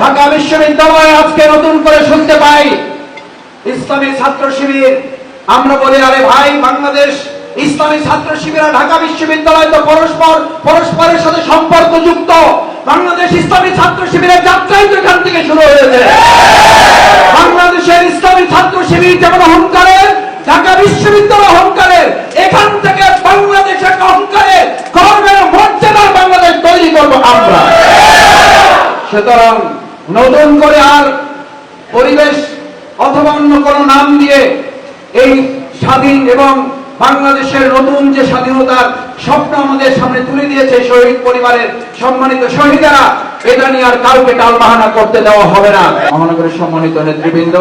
ঢাকা বিশ্ববিদ্যালয়ে আজকে নতুন করে শুনতে পাই ইসলামী ছাত্র শিবির। আমরা বলি, আরে ভাই, বাংলাদেশ ইসলামী ছাত্র শিবির আর ঢাকা বিশ্ববিদ্যালয় তো পরস্পরের সাথে সম্পর্কযুক্ত। বাংলাদেশ ইসলামী ছাত্র শিবিরের যাত্রাই তো এখান থেকে শুরু হয়েছে। বাংলাদেশের ইসলামী ছাত্র শিবির যেমন অহংকারের, ঢাকা বিশ্ববিদ্যালয় অহংকারের, এখান থেকে বাংলাদেশের অহংকারের গর্বের মর্যাদার বাংলাদেশ তৈরি করবো আমরা। সুতরাং নতুন করে আর পরিবেশ অথবা অন্য কোন নাম দিয়ে এই স্বাধীন এবং বাংলাদেশের নতুন যে স্বাধীনতার স্বপ্ন আমাদের সামনে তুলে দিয়েছে শহীদ পরিবারের সম্মানিত শহীদেরা, এটা নিয়ে আর কাউকে টালবাহানা করতে দেওয়া হবে না। মহানগরের সম্মানিত নেতৃবৃন্দ,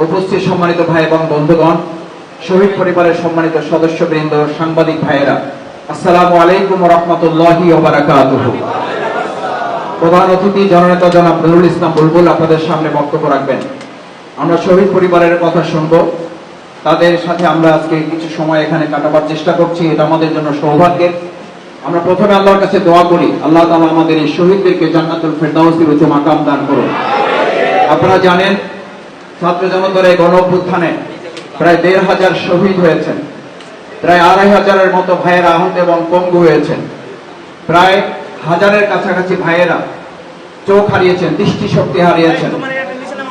উপস্থিত সম্মানিত ভাই এবং বন্ধুগণ, শহীদ পরিবারের সম্মানিত সদস্যবৃন্দ, সাংবাদিক ভাইয়েরা, আসসালামু আলাইকুম ওয়া রাহমাতুল্লাহি ওয়া বারাকাতুহু। প্রধান অতিথি জননেতা জনাব নুরুল ইসলাম বুলবুল আপনাদের সামনে বক্তব্য রাখবেন। আমরা শহীদ পরিবারের কথা শুনবো, তাদের সাথে আমরা আজকে কিছু সময় এখানে কাটাবার চেষ্টা করছি। এটা আমাদের জন্য সৌভাগ্যের। আমরা প্রথমে আল্লাহর কাছে দোয়া করি, আল্লাহ তাআলা আমাদের এই শহীদদেরকে জান্নাতুল ফেরদাউসের উচ্চ মাকাম দান করুন। আপনারা জানেন, ছাত্র জনতার এই গণ অভ্যুত্থানে প্রায় ১৫০০ শহীদ হয়েছেন, প্রায় ২৫০০-এর মতো ভাইয়েরা আহত এবং পঙ্গু হয়েছেন, প্রায় ১০০০-এর কাছাকাছি ভাইয়েরা চোখ হারিয়েছেন, দৃষ্টিশক্তি হারিয়েছেন।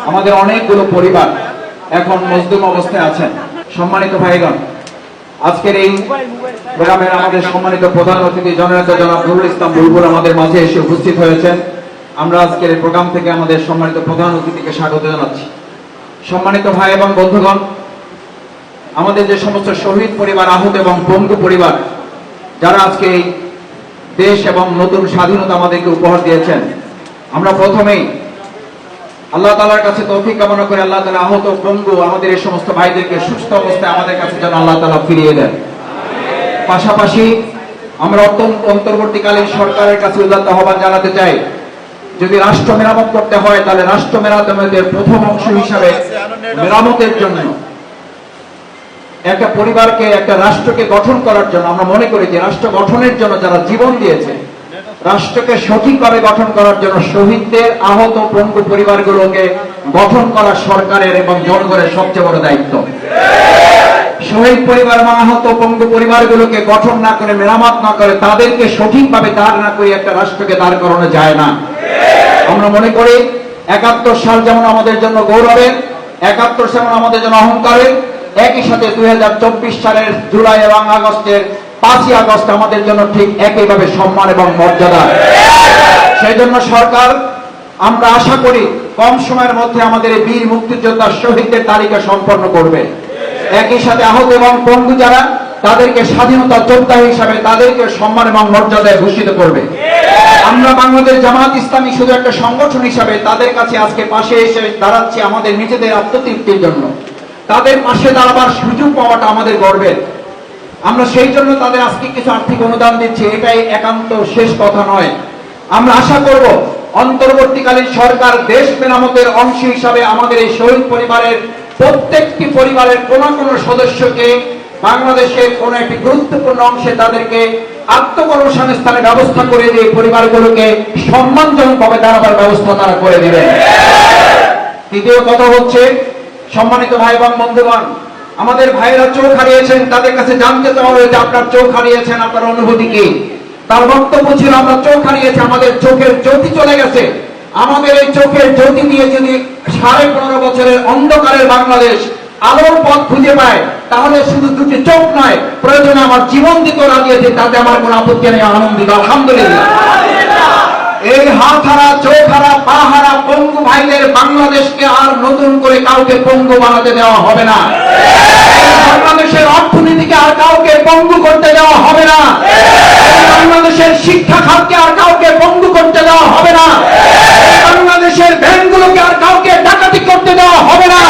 আমাদের অনেকগুলো পরিবার এখন মজলুম অবস্থায় আছেন। সম্মানিত ভাইগণ, আজকের এই প্রোগ্রামের আমাদের সম্মানিত প্রধান অতিথি জননেতা জনাব নুরুল ইসলাম বুলবুল আমাদের মাঝে এসে উপস্থিত হয়েছেন। আমরা আজকের এই প্রোগ্রাম থেকে আমাদের সম্মানিত প্রধান অতিথিকে স্বাগত জানাচ্ছি। সম্মানিত ভাই এবং বন্ধুগণ, আমাদের যে সমস্ত শহীদ পরিবার, আহত এবং পঙ্গু পরিবার, যারা আজকে এই দেশ এবং নতুন স্বাধীনতা আমাদেরকে উপহার দিয়েছেন, আমরা প্রথমেই আল্লাহ তাআলার কাছে তৌফিক কামনা করে আল্লাহ তাআলা আহত পঙ্গু আমাদের এই সমস্ত ভাইদেরকে সুস্থ অবস্থায় আমাদের কাছে যেন আল্লাহ তাআলা ফিরিয়ে দেন। পাশাপাশি আমরা অন্তর্বর্তীকালীন সরকারের কাছে উদাত্ত আহ্বান জানাতে চাই, যদি রাষ্ট্র মেরামত করতে হয় তাহলে রাষ্ট্র মেরামতের প্রথম অংশ হিসাবে মেরামতের জন্য একটা পরিবারকে, একটা রাষ্ট্রকে গঠন করার জন্য আমরা মনে করি যে রাষ্ট্র গঠনের জন্য যারা জীবন দিয়েছে, রাষ্ট্রকে সঠিকভাবে গঠন করার জন্য শহীদদের, আহত পঙ্গু পরিবারগুলোকে গঠন করা সরকারের এবং জনগণের সবচেয়ে বড় দায়িত্ব। শহীদ পরিবার এবং আহত পঙ্গু পরিবারগুলোকে গঠন না করে, মেরামত না করে, তাদেরকে সঠিকভাবে দাঁড় না করে একটা রাষ্ট্রকে দাঁড় করানো যায় না। আমরা মনে করি ৭১ সাল যেমন আমাদের জন্য গৌরবের, ৭১ যেমন আমাদের জন্য অহংকারের, একই সাথে ২০২৪ সালের জুলাই এবং আগস্টের ৫ই আগস্ট আমাদের জন্য ঠিক একইভাবে সম্মান এবং মর্যাদা। সেই জন্য সরকার, আমরা আশা করি, কম সময়ের মধ্যে আমাদের এই বীর মুক্তিযোদ্ধা শহীদদের তালিকা সম্পন্ন করবে। একই সাথে আহত এবং পঙ্গু যারা, তাদেরকে স্বাধীনতা যোদ্ধা হিসাবে তাদেরকে সম্মান এবং মর্যাদায় ভূষিত করবে। আমরা বাংলাদেশ জামাত ইসলামী শুধু একটা সংগঠন হিসাবে তাদের কাছে আজকে পাশে এসে দাঁড়াচ্ছি আমাদের নিজেদের আত্মতৃপ্তির জন্য। তাদের পাশে দাঁড়াবার সুযোগ পাওয়াটা আমাদের গর্বের। আমরা সেই জন্য তাদের আজকে কিছু আর্থিক অনুদান দিচ্ছি, এটাই একান্ত শেষ কথা নয়। আমরা আশা করব অন্তর্বর্তীকালীন সরকার দেশ মেরামতের অংশ হিসাবে আমাদের এই শহীদ পরিবারের প্রত্যেকটি পরিবারের কোন কোন সদস্যকে বাংলাদেশের কোন একটি গুরুত্বপূর্ণ অংশে তাদেরকে আত্মকর্মসংস্থানের ব্যবস্থা করে দিয়ে পরিবারগুলোকে সম্মানজনকভাবে দাঁড়াবার ব্যবস্থা তারা করে দিবেন। তৃতীয় কথা হচ্ছে, সম্মানিত ভাই এবং বন্ধুগণ, আমাদের ভাইয়েরা চোখ হারিয়েছেন, তাদের কাছে জানতে চাওয়া হয়েছে আপনার চোখ হারিয়েছেন, আপনার অনুভূতি কি? তার বক্তব্য ছিল, আমরা চোখ হারিয়েছি, আমাদের চোখের জ্যোতি চলে গেছে। আমাদের এই চোখের জ্যোতি দিয়ে যদি 15.5 বছরের অন্ধকারের বাংলাদেশ আলোর পথ খুঁজে পায়, তাহলে শুধু দুটি চোখ নয়, প্রয়োজনে আমার জীবন দিতে রাজি আছে, তাতে আমার কোনো আপত্তি নেই, আনন্দিত, আলহামদুলিল্লাহ। এই হাত হারা, চোখ হারা, পা হারা পঙ্গু ভাইদের বাংলাদেশকে আর নতুন করে কাউকে পঙ্গু বানাতে দেওয়া হবে না। বাংলাদেশের অর্থনীতিকে আর কাউকে পঙ্গু করতে দেওয়া হবে না। বাংলাদেশের শিক্ষা খাতকে আর কাউকে পঙ্গু করতে দেওয়া হবে না। বাংলাদেশের ব্যাংকগুলোকে আর কাউকে ডাকাতি করতে দেওয়া হবে না।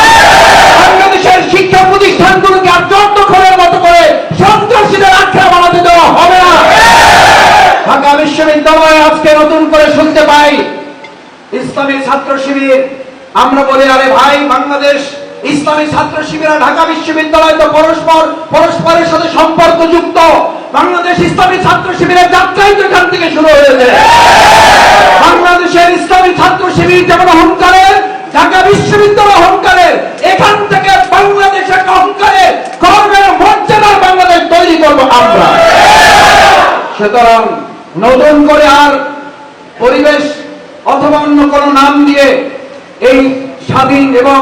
বাংলাদেশের শিক্ষা প্রতিষ্ঠানগুলোকে আর জব্দখোরের মতো করে সন্ত্রাসীদের আখ্যা বানাতে দেওয়া হবে না। ঢাকা বিশ্ববিদ্যালয়ে আজকে নতুন করে শুনতে পাই ইসলামী ছাত্র শিবির। আমরা বলি, আরে ভাই, বাংলাদেশ ইসলামী ছাত্র শিবির আর ঢাকা বিশ্ববিদ্যালয় তো পরস্পরের সাথে সম্পর্কযুক্ত। বাংলাদেশ ইসলামী ছাত্র শিবিরের যাত্রাই তো এখান থেকে শুরু হয়েছে। বাংলাদেশের ইসলামী ছাত্র শিবির যেমন অহংকারের, ঢাকা বিশ্ববিদ্যালয় অহংকারের, এখান থেকে বাংলাদেশের অহংকারের গর্বের মর্যাদার বাংলাদেশ তৈরি করব আমরা। সুতরাং নতুন করে আর পরিবেশ অথবা অন্য কোনো নাম দিয়ে এই স্বাধীন এবং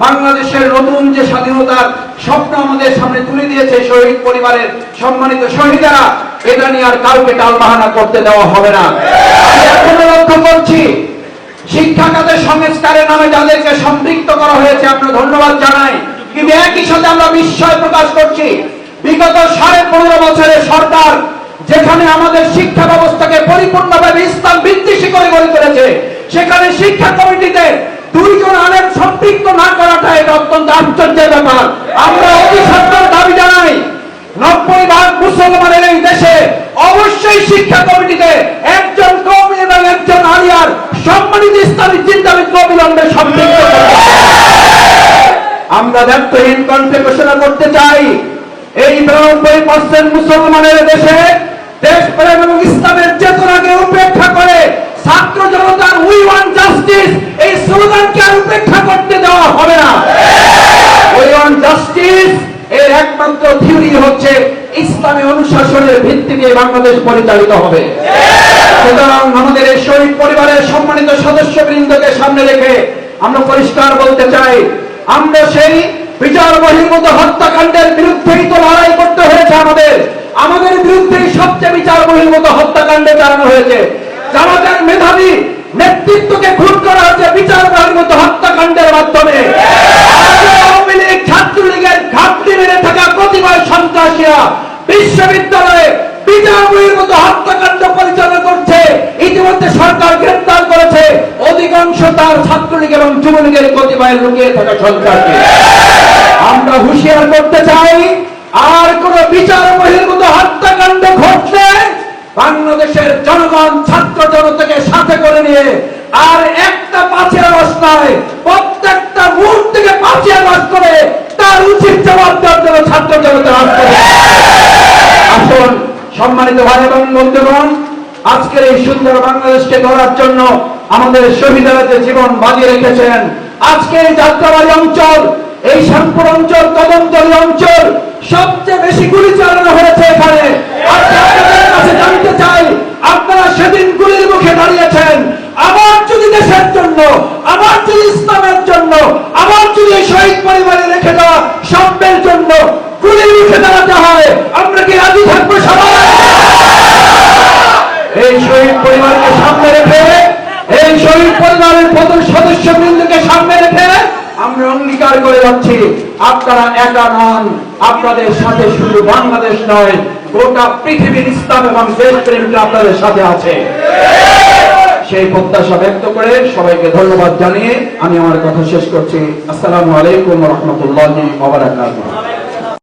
বাংলাদেশের নতুন যে স্বাধীনতার স্বপ্ন আমাদের সামনে তুলে দিয়েছে শহীদ পরিবারের সম্মানিত শহীদেরা, এটা নিয়ে আর কাউকে টালবাহানা করতে দেওয়া হবে না। আমি এখনো লক্ষ্য করছি শিক্ষা খাতের সংস্কারের নামে যাদেরকে সম্পৃক্ত করা হয়েছে আমরা ধন্যবাদ জানাই, কিন্তু একই সাথে আমরা বিস্ময় প্রকাশ করছি বিগত 15.5 বছরের সরকার যেখানে আমাদের শিক্ষা ব্যবস্থাকে পরিপূর্ণভাবে ইসলাম বিদ্বেষী করে গড়ে তুলেছে, সেখানে শিক্ষা কমিটিতে 2 জন আলেম সম্পৃক্ত না করাটা এটা অত্যন্ত আশ্চর্যের ব্যাপার। আমরা অতি সত্তর দাবি জানাই 90% মুসলমানের এই দেশে অবশ্যই শিক্ষা কমিটিতে একজন কওমি এবং একজন আলিয়ার সম্মানিত ইসলামী চিন্তাবিদ অবিলম্বে সম্পৃক্ত করতে হবে। আমরা দায়িত্বহীন কণ্ঠে ঘোষণা করতে চাই এই 92% মুসলমানের দেশে দেশপ্রেম এবং ইসলামের চেতনাকে উপেক্ষা করে ছাত্র জনতার উই ওয়ান্ট জাস্টিস এই স্লোগানকে আর উপেক্ষা করতে দেওয়া হবে না। উই ওয়ান্ট জাস্টিস এর একমাত্র থিওরি হচ্ছে ইসলামী অনুশাসনের ভিত্তিতে বাংলাদেশ পরিচালিত হবে। সুতরাং আমাদের এই শহীদ পরিবারের সম্মানিত সদস্যবৃন্দকে সামনে রেখে আমরা পরিষ্কার বলতে চাই, আমরা সেই বিচার বহির্ভূত হত্যাকাণ্ডের বিরুদ্ধেই তো লড়াই করতে হয়েছে। আমাদের বিরুদ্ধেই সবচেয়ে বিচার বহির্ভূত হত্যাকাণ্ডে চালানো হয়েছে। জামাতের মেধাবী নেতৃত্বকে খুন করা হয়েছে বিচার বহির্ভূত হত্যাকাণ্ডের মাধ্যমে। আওয়ামী লীগ ছাত্রলীগের ঘাটতি মেরে থাকা কতিপয় সন্ত্রাসীরা বিশ্ববিদ্যালয়ে বিচার বহির্ভূত হত্যাকাণ্ড পরিচালনা করছে। ইতিমধ্যে সরকার গ্রেফতার করেছে অধিকাংশ তার ছাত্রলীগ এবং যুবলীগের কতিপয় লুকিয়ে থাকা সন্ত্রাসী। আমরা হুঁশিয়ার করতে চাই, আর কোন বিচার বহির্ভূত হত্যাকাণ্ড ঘটলে বাংলাদেশের জনগণ ছাত্র জনতাকে সাথে করে নিয়ে আর একটা 5 আগস্ট নয়, প্রত্যেকটা মুহূর্তকে 5 আগস্ট করে তার উচিত জবাব দেওয়ার জন্য ছাত্র জনতা আসুন। সম্মানিত ভাই এবং বন্ধুগণ, আজকের এই সুন্দর বাংলাদেশকে গড়ার জন্য আমাদের শহীদেরা যে জীবন বাজি রেখেছেন, আজকে এই যাত্রাবাড়ি অঞ্চল, এই শ্যামপুর অঞ্চল, কদমতলী অঞ্চল সবচেয়ে বেশি গুলি চালানো হয়েছে এখানে। আজকে আপনাদের কাছে জানতে চাই, আপনারা সেদিন গুলির মুখে দাঁড়িয়েছেন, আবার যদি দেশের জন্য, আবার যদি ইসলামের জন্য, আবার যদি এই শহীদ পরিবারে রেখে দেওয়া সম্পের জন্য গুলির মুখে দাঁড়াতে হয়, আমরা কি রাজি থাকবো সবাই? এই শহীদ পরিবারকে সামনে রেখে, এই শহীদ পরিবারের সদস্যবৃন্দকে সামনে রেখে আমরা অঙ্গীকার করে যাচ্ছি, আপনারা একা নন, আপনাদের সাথে শুধু বাংলাদেশ নয়, গোটা পৃথিবীর ইসলাম এবং দেশপ্রেমীরা আপনাদের সাথে আছে। সেই প্রত্যাশা ব্যক্ত করে সবাইকে ধন্যবাদ জানিয়ে আমি আমার কথা শেষ করছি। আসসালামু আলাইকুম ওয়া রাহমাতুল্লাহি ওয়া বারাকাতুহু।